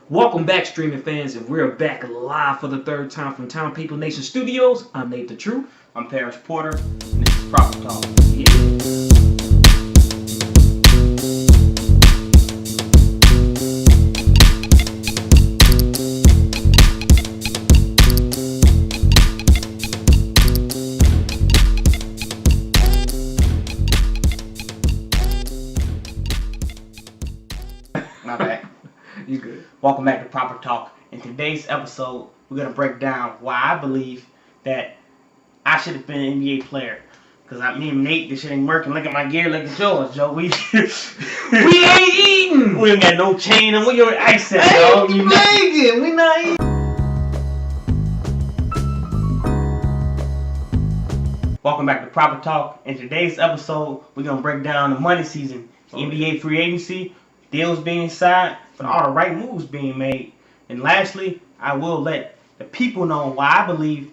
Welcome back, streaming fans, and we're back live for the third time from Town People Nation Studios. I'm Nate the Truth. I'm Paris Porter, and this is Proper Talk. Yeah. My bad. You good? Welcome back to Proper Talk. In today's episode, we're going to break down why I believe that I should have been an NBA player. Because me and Nate, this shit ain't working. Look at my gear, look at yours, Joe. We ain't eating! We ain't got no chain and we your ice set, Hey, dog. you making? We not eating. Welcome back to Proper Talk. In today's episode, we're going to break down the money season, NBA free agency, deals being signed, but all the right moves being made. And lastly, I will let the people know why I believe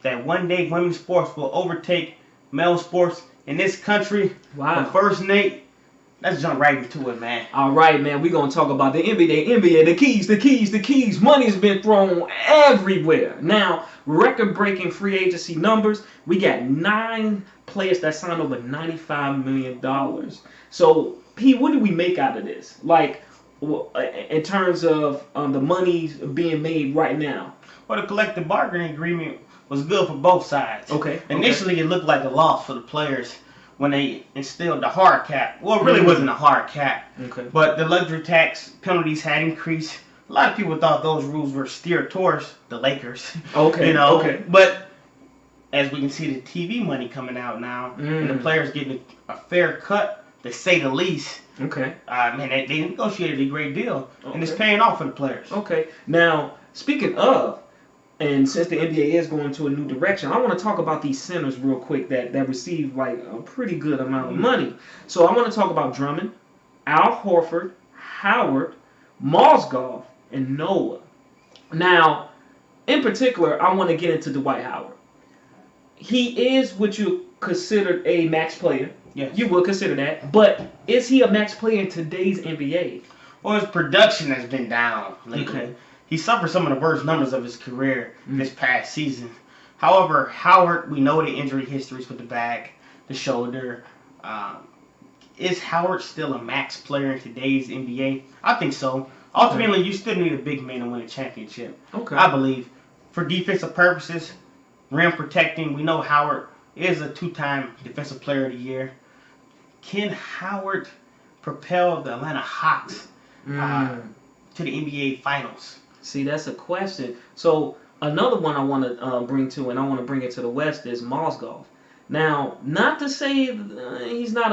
that one day women's sports will overtake male sports in this country. Wow. But first, Nate, let's jump right into it, man. All right, man. We're going to talk about the NBA, the keys. Money's been thrown everywhere. Now, record-breaking free agency numbers. We got 9 players that signed over $95 million. So, P, what do we make out of this? Like, in terms of the money being made right now. Well, the collective bargaining agreement was good for both sides. Okay. Initially, it looked like a loss for the players when they instilled the hard cap. Well, it really wasn't a hard cap. Okay. But the luxury tax penalties had increased. A lot of people thought those rules were steered towards the Lakers. Okay. You know. Okay. But as we can see, the TV money coming out now, and the players getting a fair cut, to say the least. Okay. Man, they negotiated a great deal, and it's paying off for the players. Okay. Now, speaking of, and since the NBA is going to a new direction, I want to talk about these centers real quick that receive like a pretty good amount of money. So I want to talk about Drummond, Al Horford, Howard, Mozgov, and Noah. Now, in particular, I want to get into Dwight Howard. He is what you consider a max player. Yes. You would consider that. But is he a max player in today's NBA? Well, his production has been down lately. Okay. He suffered some of the worst numbers of his career this past season. However, Howard, we know the injury histories with the back, the shoulder. Is Howard still a max player in today's NBA? I think so. Ultimately, you still need a big man to win a championship. Okay. I believe. For defensive purposes, rim protecting, we know Howard is a 2-time Defensive Player of the Year. Can Howard propel the Atlanta Hawks to the NBA Finals? See, that's a question. So another one I want to bring to, and I want to bring it to the West, is Mozgov. Now, not to say he's not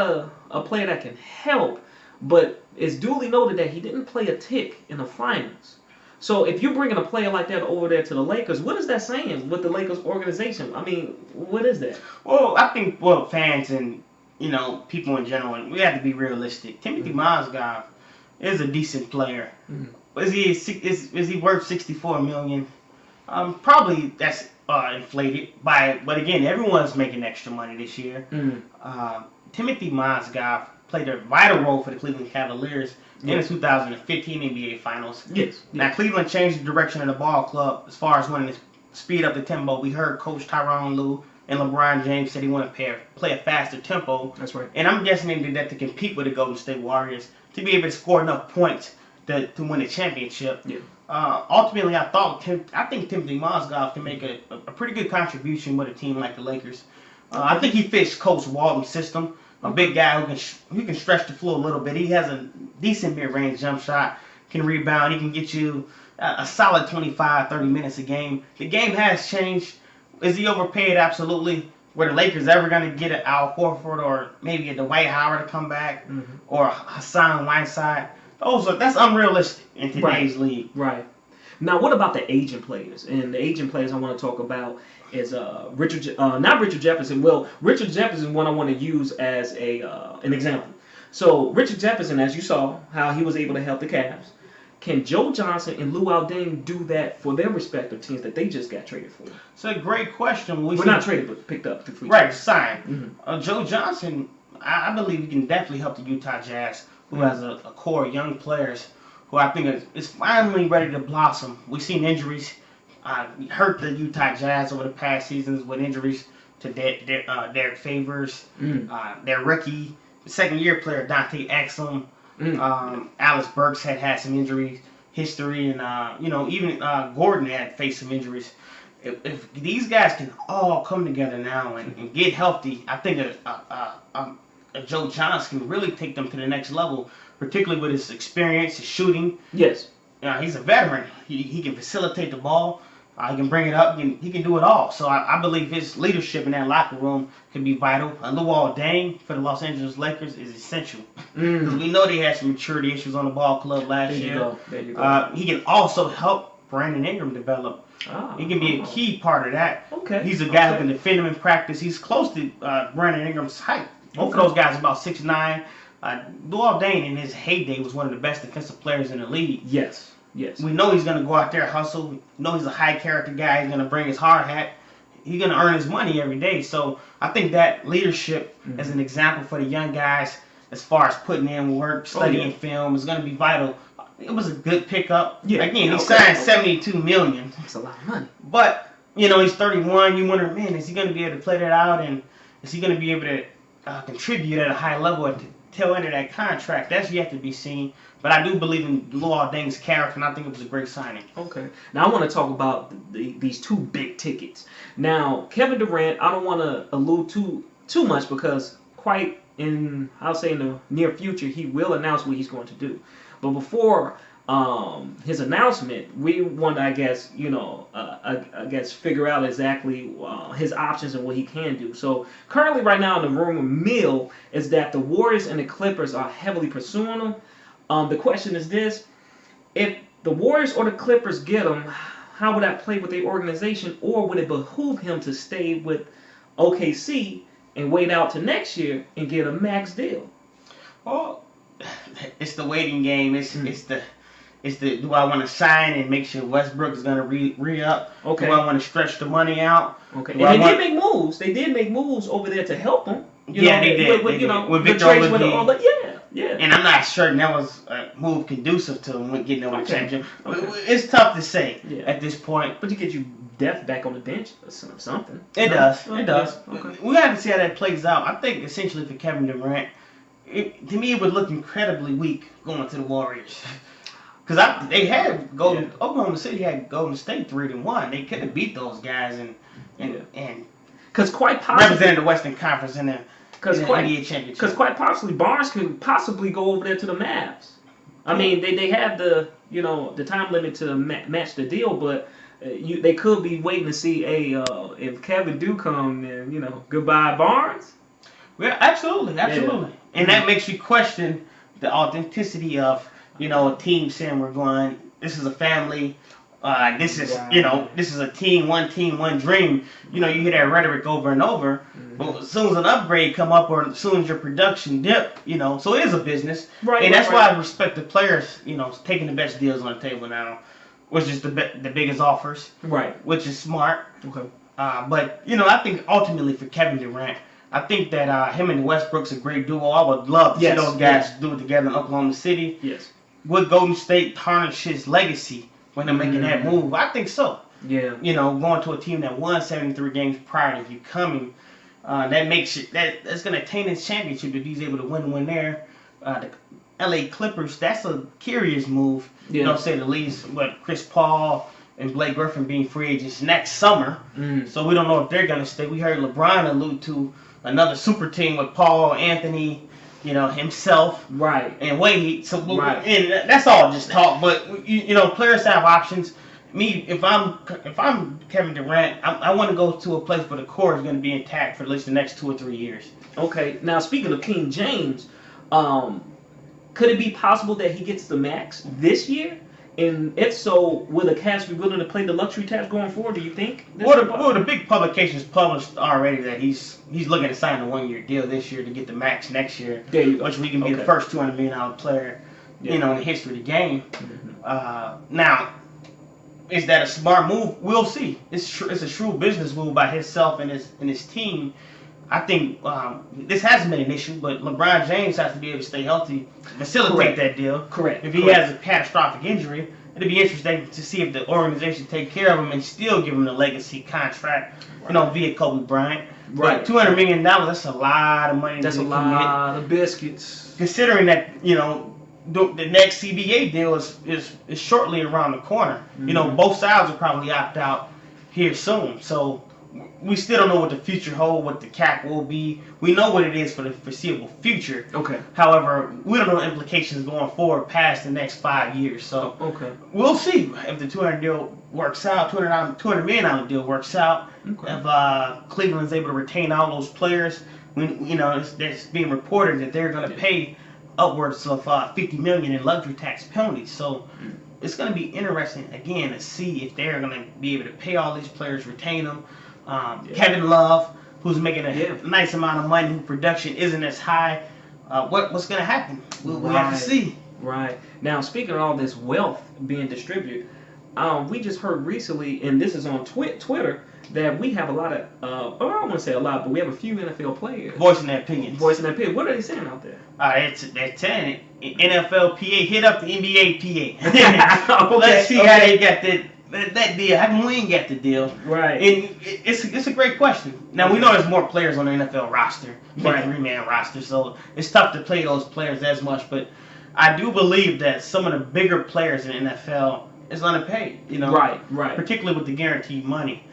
a player that can help, but it's duly noted that he didn't play a tick in the finals. So if you're bringing a player like that over there to the Lakers, what is that saying with the Lakers organization? I mean, what is that? Well, I think fans and people in general, we have to be realistic. Timothy Mozgov is a decent player. Is he worth $64 million? Probably that's inflated but again, everyone's making extra money this year. Timothy Mozgov played a vital role for the Cleveland Cavaliers in the 2015 NBA Finals. Yes. Now, Cleveland changed the direction of the ball club as far as wanting to speed up the tempo. We heard Coach Tyronn Lue and LeBron James said he wanted to play a faster tempo. That's right. And I'm guessing they did that to compete with the Golden State Warriors to be able to score enough points to win a championship. Yeah. Ultimately, I think Timothy Mozgov can make a pretty good contribution with a team like the Lakers. I think he fits Coach Walton's system. A big guy who can stretch the floor a little bit. He has a decent mid-range jump shot, can rebound. He can get you a solid 25, 30 minutes a game. The game has changed. Is he overpaid? Absolutely. Were the Lakers ever going to get an Al Horford or maybe a Dwight Howard to come back or Hassan Whiteside? That's unrealistic in today's league. Right. Now, what about the aging players? And the aging players I want to talk about is not Richard Jefferson. Well, Richard Jefferson is one I want to use as an example. So Richard Jefferson, as you saw, how he was able to help the Cavs. Can Joe Johnson and Lou Alding do that for their respective teams that they just got traded for? It's a great question. We're not traded, but picked up through free right, signed. Joe Johnson, I believe he can definitely help the Utah Jazz, who has a core of young players who I think is finally ready to blossom. We've seen injuries hurt the Utah Jazz over the past seasons with injuries to Derek Favors, their rookie, second-year player Dante Exum. Alice Burks had some injury history, and even Gordon had faced some injuries. If these guys can all come together now and get healthy, I think Joe Johnson can really take them to the next level, particularly with his experience, his shooting. Yes. He's a veteran. He can facilitate the ball. He can bring it up. He can do it all. So I believe his leadership in that locker room can be vital. Luol Deng for the Los Angeles Lakers is essential. Because we know they had some maturity issues on the ball club last year. There you go. He can also help Brandon Ingram develop. He can be a key part of that. Okay. He's a guy who can defend him in practice. He's close to Brandon Ingram's height. Both of those guys are about 6'9". Luol Deng in his heyday was one of the best defensive players in the league. Yes. We know he's going to go out there and hustle. We know he's a high character guy. He's going to bring his hard hat. He's going to earn his money every day. So I think that leadership as an example for the young guys as far as putting in work, studying film is going to be vital. It was a good pickup. Yeah. Again, he signed $72 million. That's a lot of money. But, he's 31. You wonder, man, is he going to be able to play that out? And is he going to be able to contribute at a high level at the tail end of that contract? That's yet to be seen. But I do believe in Luol Deng's character, and I think it was a great signing. Okay. Now, I want to talk about these two big tickets. Now, Kevin Durant, I don't want to allude too much because I'll say in the near future, he will announce what he's going to do. But before his announcement, we want to, I guess, figure out exactly his options and what he can do. So currently, right now, the rumor mill is that the Warriors and the Clippers are heavily pursuing him. The question is this: if the Warriors or the Clippers get him, how would that play with the organization, or would it behoove him to stay with OKC and wait out to next year and get a max deal? Well, it's the waiting game. It's the do I want to sign and make sure Westbrook is going to re-up? Okay. Do I want to stretch the money out? Okay. And they did make moves. They did make moves over there to help them. They did. With Victor Oladipo. Yeah. And I'm not certain that was a move conducive to him getting over the championship. It's tough to say at this point. But to get you depth back on the bench or something. It does. Okay. We have to see how that plays out. I think essentially for Kevin Durant, to me it would look incredibly weak going to the Warriors. Because they had Oklahoma City had Golden State 3-1. They could have beat those guys and because quite possibly represented the Western Conference in the NBA championship. Because quite possibly Barnes could possibly go over there to the Mavs. I mean, they have the time limit to match the deal, but they could be waiting to see if Kevin do come, then goodbye Barnes. Well, absolutely. And that makes you question the authenticity of a team saying we're going. This is a family. This is this is a team, one dream. You hear that rhetoric over and over. But as soon as an upgrade come up, or as soon as your production dip, so it is a business. Right. And that's why I respect the players. Taking the best deals on the table now, which is the biggest offers. Right. Which is smart. Okay. But I think ultimately for Kevin Durant, I think that him and Westbrook's a great duo. I would love to see those guys do it together in Oklahoma City. Yes. Would Golden State tarnish his legacy when they're making that move? I think so. Yeah. Going to a team that won 73 games prior to you coming, that makes it that's going to attain his championship if he's able to win there. The LA Clippers, that's a curious move. Yeah. Say the least. But Chris Paul and Blake Griffin being free agents next summer, so we don't know if they're going to stay. We heard LeBron allude to another super team with Paul, Anthony, himself, right, and Wade. So, and that's all just talk. But players have options. Me, if I'm Kevin Durant, I want to go to a place where the core is going to be intact for at least the next 2 or 3 years. Okay. Now, speaking of King James, could it be possible that he gets the max this year? And if so, will the Cavs be willing to play the luxury tax going forward, do you think? Well, the big publications published already that he's looking to sign a 1-year deal this year to get the max next year. There you go. Which we can be the first $200 million player, in the history of the game. Mm-hmm. Now, is that a smart move? We'll see. It's a shrewd business move by himself and his team. I think this hasn't been an issue, but LeBron James has to be able to stay healthy to facilitate that deal. Correct. If he has a catastrophic injury, it'd be interesting to see if the organization take care of him and still give him the legacy contract, via Kobe Bryant. Right. But $200 million, that's a lot of money. That's a lot of biscuits. Considering that, the next CBA deal is shortly around the corner. Mm-hmm. Both sides will probably opt out here soon. So we still don't know what the future holds, what the cap will be. We know what it is for the foreseeable future. Okay. However, we don't know the implications going forward past the next 5 years. So we'll see if the $200 deal works out. $200 million deal works out. Okay. If Cleveland's able to retain all those players, it's being reported that they're going to pay upwards of $50 million in luxury tax penalties. So it's going to be interesting again to see if they're going to be able to pay all these players, retain them. Kevin Love, who's making a nice amount of money, production isn't as high. What's going to happen? We'll have to see. Right. Now, speaking of all this wealth being distributed, we just heard recently, and this is on Twitter, that we have a lot of, I don't want to say a lot, but we have a few NFL players voicing their opinions. What are they saying out there? They're saying it. NFL PA, hit up the NBA PA. Let's see how they got that deal. How come we ain't got the deal? Right. And it's a great question. Now we know there's more players on the NFL roster, 53-man roster, so it's tough to play those players as much. But I do believe that some of the bigger players in the NFL is underpaid. Right. Particularly with the guaranteed money.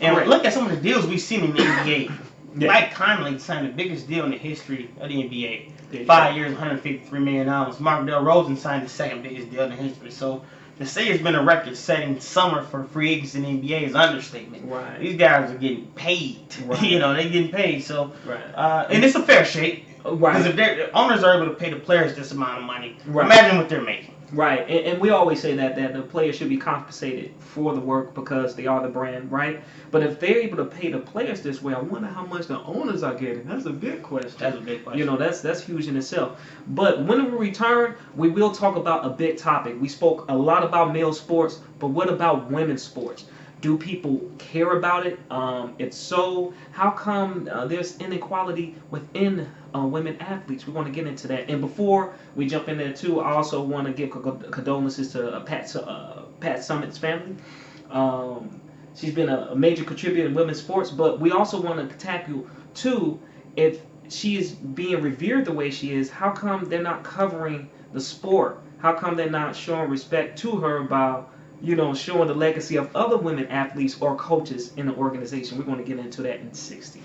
And look at some of the deals we've seen in the NBA. Mike Conley signed the biggest deal in the history of the NBA. 5 years, $153 million. Mark DeRozan signed the second biggest deal in the history. So to say it's been a record-setting summer for free agents in the NBA is an understatement. Right. These guys are getting paid. Right. They're getting paid. So, and it's a fair shake. Because if the owners are able to pay the players this amount of money, imagine what they're making. Right, and we always say that the players should be compensated for the work because they are the brand, right? But if they're able to pay the players this way, I wonder how much the owners are getting. That's a big question. That's huge in itself. But when we return, we will talk about a big topic. We spoke a lot about male sports, but what about women's sports? Do people care about it? If so, how come there's inequality within women athletes? We want to get into that. And before we jump in there too, I also want to give condolences to Pat Summitt's family. She's been a major contributor in women's sports, but we also want to tackle too, if she is being revered the way she is, how come they're not covering the sport? How come they're not showing respect to her by showing the legacy of other women athletes or coaches in the organization? We're going to get into that in 60.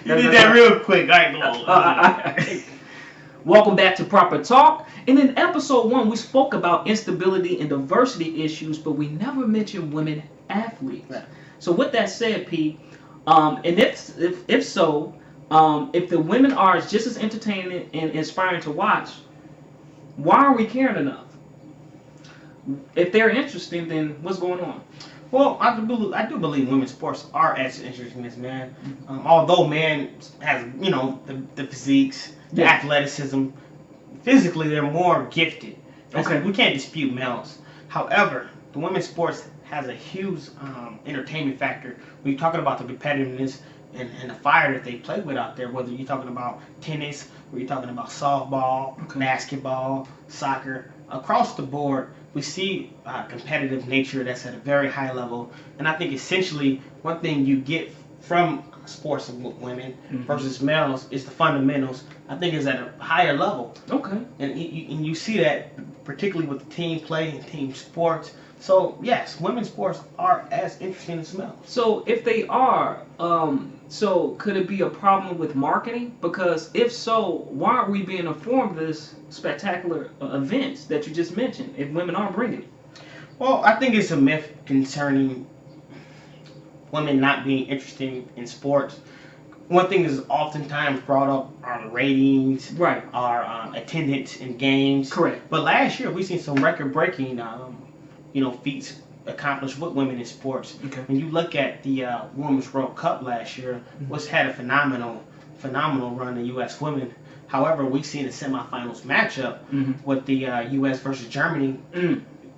You did that real quick. All right, Welcome back to Proper Talk. And in episode 1, we spoke about instability and diversity issues, but we never mentioned women athletes. Right. So with that said, Pete, and if so, if the women are just as entertaining and inspiring to watch, why are we caring enough? If they're interesting, then what's going on? Well, I do believe women's sports are as interesting as men. Although man has, the physiques, the athleticism, physically they're more gifted. We can't dispute males. However, the women's sports has a huge entertainment factor. When you're talking about the competitiveness and the fire that they play with out there, whether you're talking about tennis, or you're talking about softball, basketball, soccer, across the board, we see competitive nature that's at a very high level. And I think essentially one thing you get from sports of women versus males is the fundamentals. I think is at a higher level. Okay. And you see that particularly with the team play and team sports. So yes, women's sports are as interesting as males. So if they are, so could it be a problem with marketing? Because if so, why aren't we being informed of this spectacular events that you just mentioned? If women are bringing it. Well, I think it's a myth concerning women not being interested in sports. One thing is oftentimes brought up are the ratings, Right. our attendance in games. Correct. But last year we seen some record-breaking, feats accomplished with women in sports. Okay. When you look at the Women's World Cup last year, was had a phenomenal run in U.S. women. However, we seen a semifinals matchup with the U.S. versus Germany.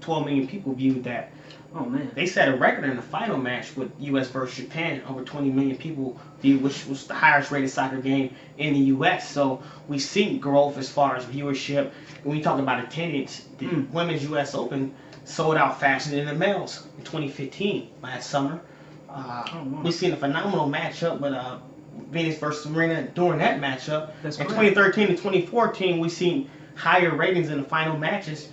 12 million people viewed that. Oh man. They set a record in the final match with U.S. versus Japan. Over 20 million people viewed, which was the highest rated soccer game in the U.S. So we've seen growth as far as viewership. When we talk about attendance, the Women's U.S. Open sold out faster than the males in 2015 last summer. We've seen a phenomenal matchup with Venus versus Serena during that matchup. That's in correct. 2013 and 2014, we've seen higher ratings in the final matches.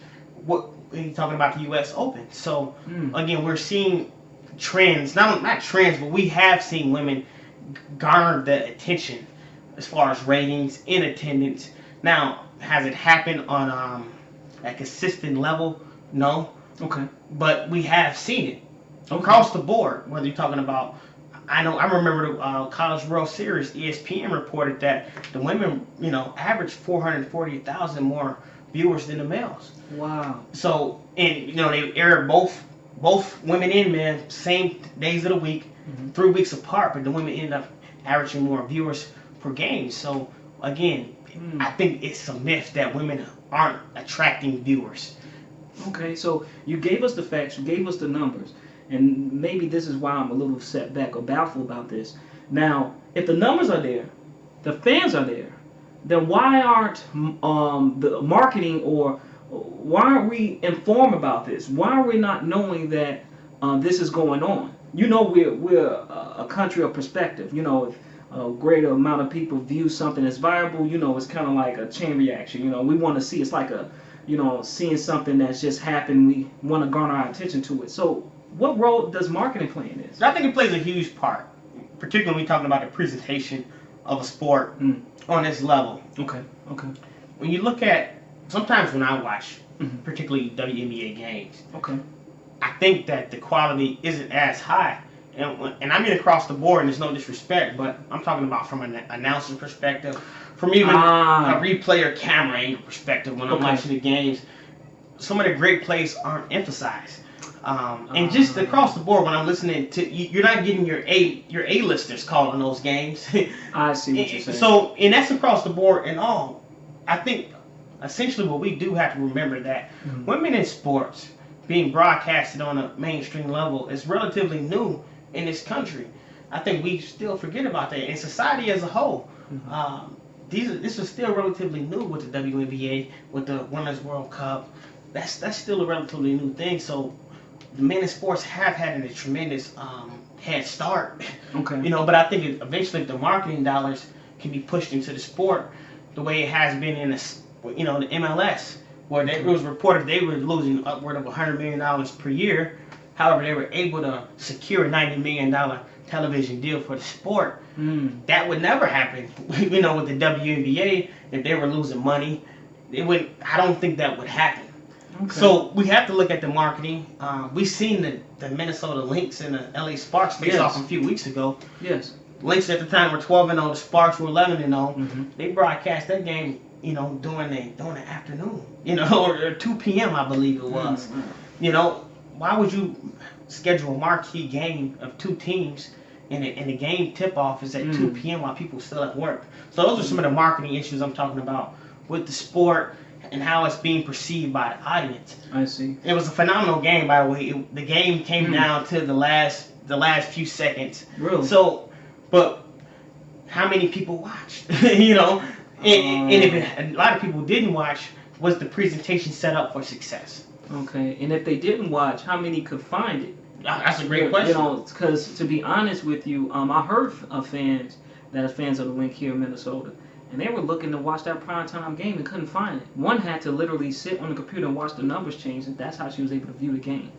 When you're talking about the U.S. Open. So, again, we're seeing trends, not trends, but we have seen women garner the attention as far as ratings in attendance. Now, has it happened on a consistent level? No. Okay. But we have seen it across the board, whether you're talking about, I remember the College World Series, ESPN reported that the women, averaged 440,000 more viewers than the males. Wow. So, and they aired both women and men same days of the week, 3 weeks apart, but the women ended up averaging more viewers per game. So again, I think it's a myth that women aren't attracting viewers. Okay, so you gave us the facts, you gave us the numbers, and maybe this is why I'm a little set back or doubtful about this. Now, if the numbers are there, the fans are there, then why aren't the marketing or why aren't we informed about this? Why are we not knowing that this is going on? We're a country of perspective. If a greater amount of people view something as viable, it's kind of like a chain reaction. We want to see, it's like seeing something that's just happened. We want to garner our attention to it. So what role does marketing play in this? I think it plays a huge part, particularly when we're talking about the presentation of a sport on this level. Okay. When you look at, sometimes when I watch, particularly WNBA games, I think that the quality isn't as high. And I mean across the board, and there's no disrespect, but I'm talking about from an announcer perspective, from even a replay or camera angle perspective when I'm watching the games. Some of the great plays aren't emphasized. And just across the board, when I'm listening to, you're not getting your A-listers calling those games. I see what you're saying. So, and that's across the board and all. I think essentially what we do have to remember that women in sports being broadcasted on a mainstream level is relatively new in this country. I think we still forget about that. In society as a whole, this is still relatively new with the WNBA, with the Women's World Cup. That's still a relatively new thing. So the men in sports have had a tremendous head start. But I think eventually the marketing dollars can be pushed into the sport the way it has been in the MLS, where it was reported they were losing upward of $100 million per year. However, they were able to secure a $90 million television deal for the sport. That would never happen, with the WNBA. If they were losing money, I don't think that would happen. So we have to look at the marketing. We've seen the Minnesota Lynx and the LA Sparks face off a few weeks ago. Yes. Lynx at the time were 12-0. The Sparks were 11-0. They broadcast that game, during the afternoon, or 2 p.m. I believe it was. Why would you schedule a marquee game of two teams and the game tip-off is at 2 p.m. while people are still at work? So those are some of the marketing issues I'm talking about with the sport and how it's being perceived by the audience. I see. It was a phenomenal game, by the way. The game came down to the last few seconds. Really? So, but how many people watched? And if a lot of people didn't watch, was the presentation set up for success? Okay, and if they didn't watch, how many could find it That's a great question. You know, because to be honest with you, I heard of fans that are fans of the Link here in Minnesota, and they were looking to watch that primetime game and couldn't find it. One had to literally sit on the computer and watch the numbers change, and that's how she was able to view the game.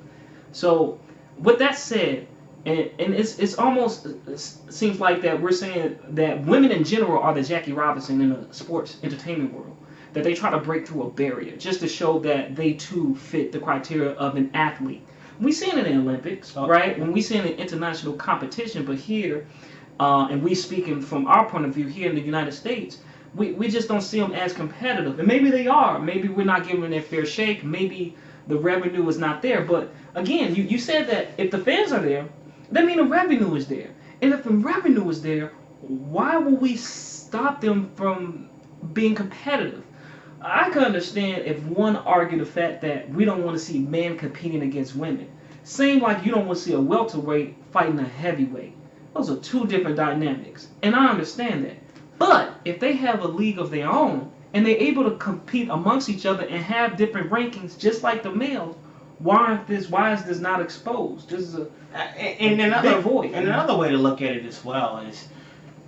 So, with that said, and it's almost it seems like that we're saying that women in general are the Jackie Robinson in the sports entertainment world. That they try to break through a barrier just to show that they too fit the criteria of an athlete. We see it in the Olympics, right? When we see it in international competition, but here, and we speaking from our point of view here in the United States, we just don't see them as competitive. And maybe they are. Maybe we're not giving them their fair shake. Maybe the revenue is not there. But again, you said that if the fans are there, that means the revenue is there. And if the revenue is there, why will we stop them from being competitive? I can understand if one argued the fact that we don't want to see men competing against women. Same like you don't want to see a welterweight fighting a heavyweight. Those are two different dynamics. And I understand that. But if they have a league of their own and they're able to compete amongst each other and have different rankings just like the males, why is this not exposed? This is a big void. And another way to look at it as well is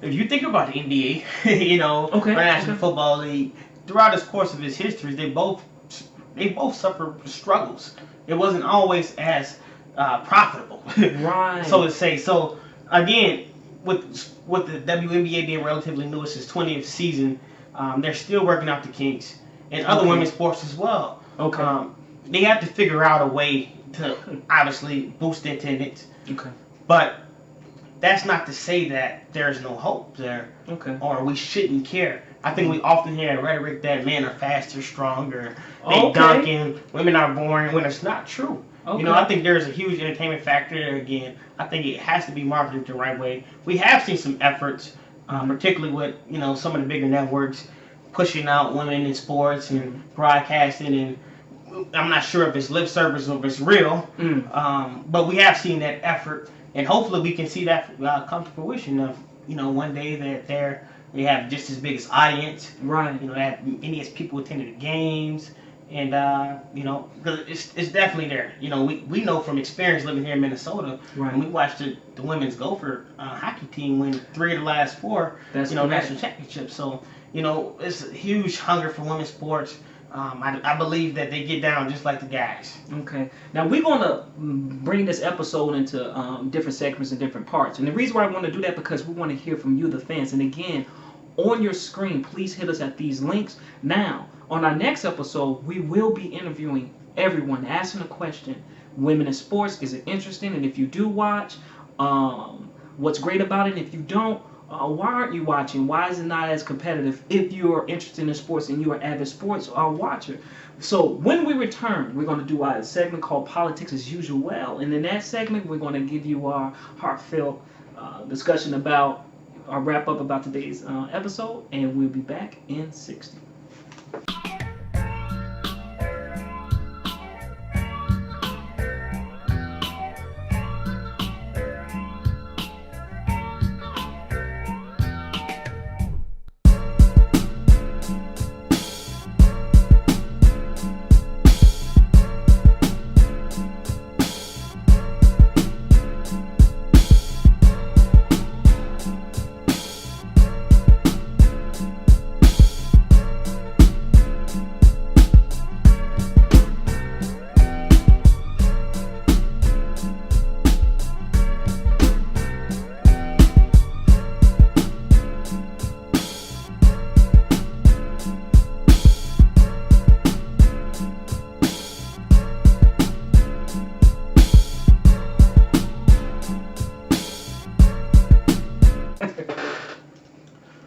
if you think about the NBA, National Football League, throughout the course of its history, they both suffered struggles. It wasn't always as profitable, right? So to say. So again, with the WNBA being relatively new, it's its 20th season, they're still working out the kinks, and other women's sports as well. Okay. They have to figure out a way to obviously boost the attendance. Okay. But that's not to say that there's no hope there, or we shouldn't care. I think we often hear rhetoric that men are faster, stronger, they dunking, women are boring, when it's not true. Okay. I think there's a huge entertainment factor there again. I think it has to be marketed the right way. We have seen some efforts, particularly with, some of the bigger networks pushing out women in sports and broadcasting, and I'm not sure if it's lip service or if it's real, but we have seen that effort, and hopefully we can see that come to fruition of, one day that they have just as big as audience. Right. They have many as people attending the games. And, because it's definitely there. We know from experience living here in Minnesota, when we watched the women's Gopher hockey team win 3 of the last 4, national championships. So, it's a huge hunger for women's sports. I believe that they get down just like the guys. Okay. Now, we're going to bring this episode into different segments and different parts. And the reason why I want to do that because we want to hear from you, the fans. And again, on your screen, please hit us at these links. Now, on our next episode, we will be interviewing everyone, asking a question. Women in sports, is it interesting? And if you do watch, what's great about it? And if you don't, why aren't you watching? Why is it not as competitive if you are interested in sports and you're an avid sports watcher? So when we return, we're going to do a segment called Politics as Usual. And in that segment, we're going to give you our heartfelt discussion about our wrap up about today's episode. And we'll be back in 60.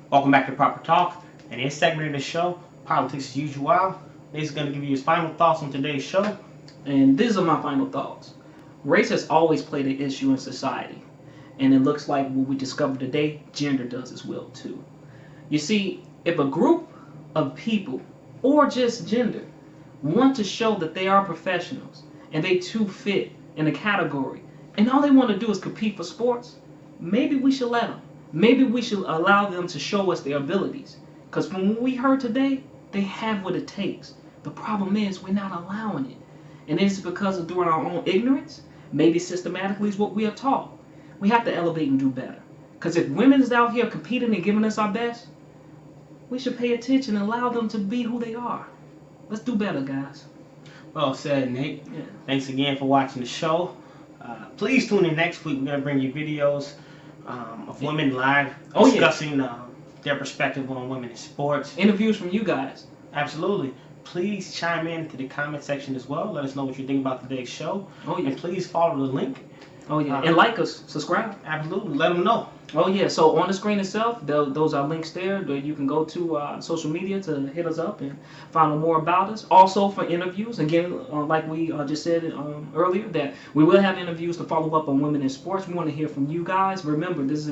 Welcome back to Proper Talk. In this segment of the show, Politics as Usual, Nate is going to give you his final thoughts on today's show. And these are my final thoughts. Race has always played an issue in society. And it looks like what we discovered today, gender does as well too. You see, if a group of people, or just gender, want to show that they are professionals, and they too fit in a category, and all they want to do is compete for sports, maybe we should let them. Maybe we should allow them to show us their abilities. Because from what we heard today, they have what it takes. The problem is we're not allowing it. And it's because of during our own ignorance. maybe systematically is what we are taught. We have to elevate and do better. Because if women is out here competing and giving us our best, we should pay attention and allow them to be who they are. Let's do better, guys. Well said, Nick. Yeah. Thanks again for watching the show. Please tune in next week. We're going to bring you videos of women live discussing their perspective on women in sports. Interviews from you guys. Absolutely. Please chime in to the comment section as well. Let us know what you think about today's show. Oh, yeah. And please follow the link. Oh, yeah. And like us. Subscribe. Absolutely. Let them know. Oh, yeah. So on the screen itself, those are links there that you can go to social media to hit us up and find out more about us. Also for interviews, again, like we just said earlier, that we will have interviews to follow up on women in sports. We want to hear from you guys. Remember, this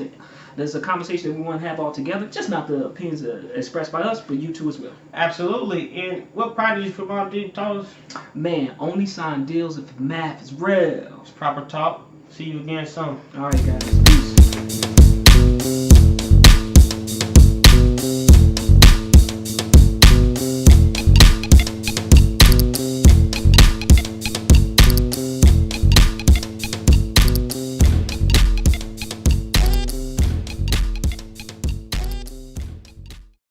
is a conversation that we want to have all together. Just not the opinions expressed by us, but you too as well. Absolutely. And what Prodigy Football did tell us? Man, only sign deals if the math is real. It's proper talk. See you again soon. All right, guys. Peace.